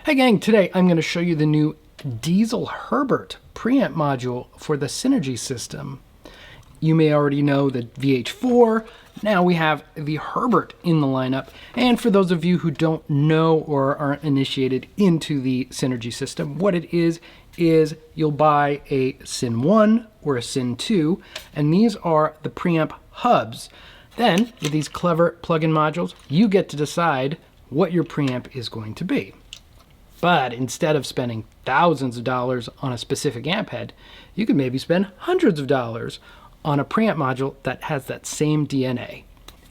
Hi gang, today I'm going to show you the new Diezel Herbert preamp module for the Synergy system. You may already know the VH4, now we have the Herbert in the lineup, and for those of you who don't know or aren't initiated into the Synergy system, what it is you'll buy a Syn 1 or a Syn 2, and these are the preamp hubs. Then, with these clever plug-in modules, you get to decide what your preamp is going to be. But instead of spending thousands of dollars on a specific amp head, you could maybe spend hundreds of dollars on a preamp module that has that same DNA.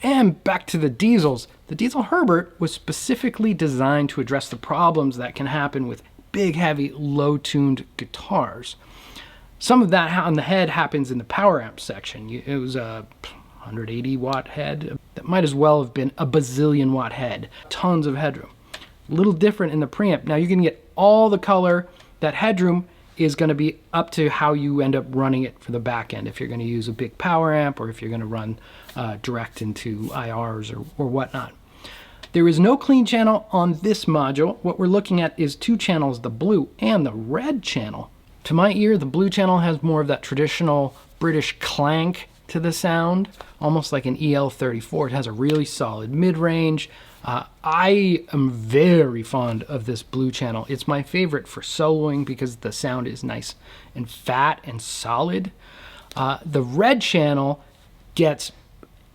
And back to the Diezels. The Diezel Herbert was specifically designed to address the problems that can happen with big, heavy, low-tuned guitars. Some of that on the head happens in the power amp section. It was a 180 watt head that might as well have been a bazillion watt head. Tons of headroom. A little different in the preamp. Now you can get all the color. That headroom is going to be up to how you end up running it for the back end. If you're going to use a big power amp or if you're going to run direct into IRs or whatnot. There is no clean channel on this module. What we're looking at is two channels, the blue and the red channel. To my ear, the blue channel has more of that traditional British clank to the sound, almost like an EL34. It has a really solid mid-range. I am very fond of this blue channel. It's my favorite for soloing because the sound is nice and fat and solid. The red channel gets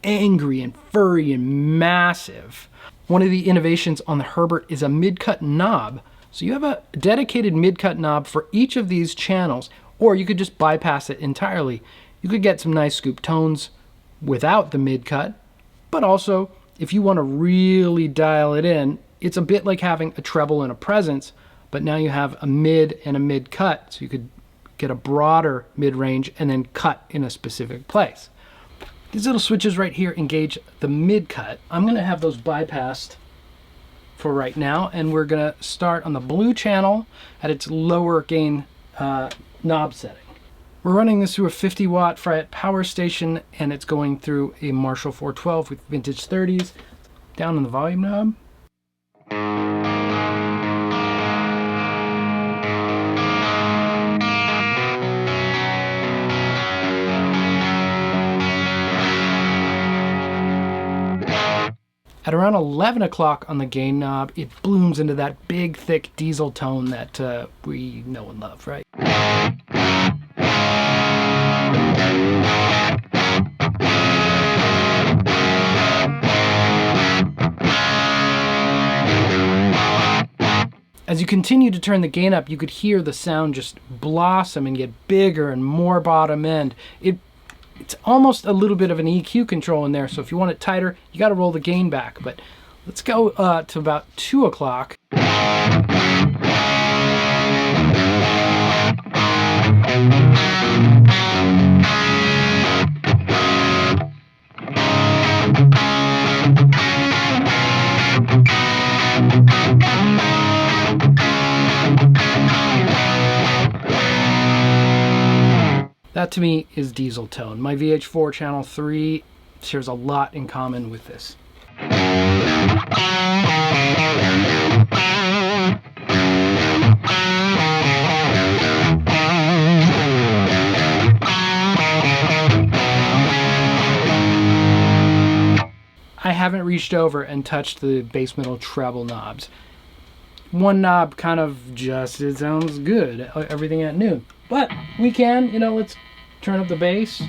angry and furry and massive. One of the innovations on the Herbert is a mid-cut knob. So you have a dedicated mid-cut knob for each of these channels, or you could just bypass it entirely. You could get some nice scoop tones without the mid-cut, but also if you want to really dial it in, it's a bit like having a treble and a presence, but now you have a mid and a mid-cut, so you could get a broader mid-range and then cut in a specific place. These little switches right here engage the mid-cut. I'm going to have those bypassed for right now, and we're going to start on the blue channel at its lower gain knob setting. We're running this through a 50 watt Fryette power station, and it's going through a Marshall 412 with vintage 30s. Down on the volume knob. At around 11 o'clock on the gain knob, it blooms into that big, thick Diezel tone that we know and love, right? As you continue to turn the gain up, you could hear the sound just blossom and get bigger and more bottom end. It's almost a little bit of an EQ control in there, so if you want it tighter, you got to roll the gain back. But let's go to about 2 o'clock. That to me is Diezel tone. My VH4 channel 3 shares a lot in common with this. I haven't reached over and touched the bass middle treble knobs. One knob kind of just, it sounds good, everything at noon. But we can, let's turn up the bass.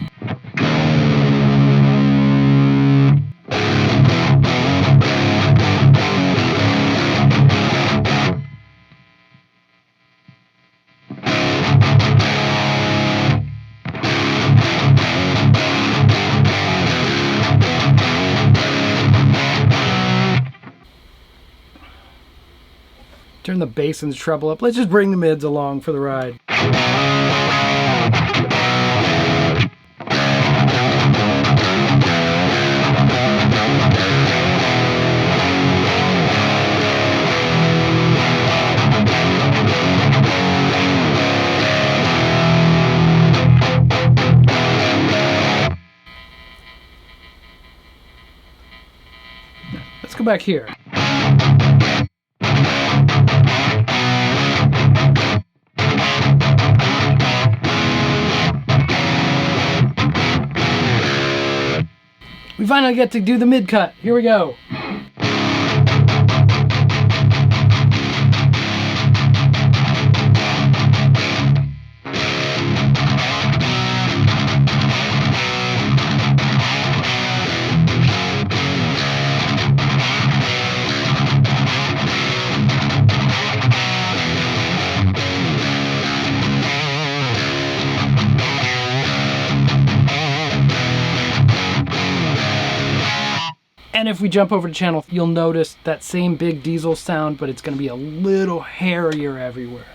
Turn the bass and the treble up. Let's just bring the mids along for the ride. Let's go back here. We finally get to do the mid-cut. Here we go. And if we jump over to channel, you'll notice that same big Diezel sound, but it's going to be a little hairier everywhere.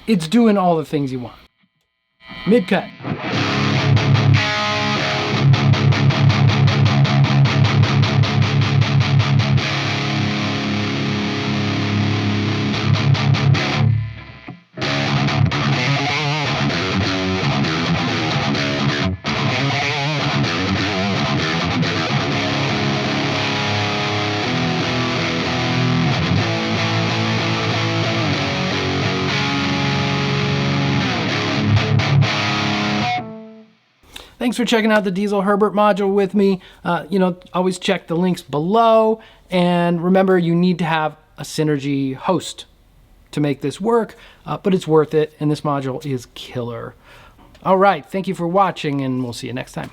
It's doing all the things you want. Mid-cut. Thanks for checking out the Diezel Herbert module with me. Always check the links below. And remember, you need to have a Synergy host to make this work, but it's worth it. And this module is killer. All right, thank you for watching, and we'll see you next time.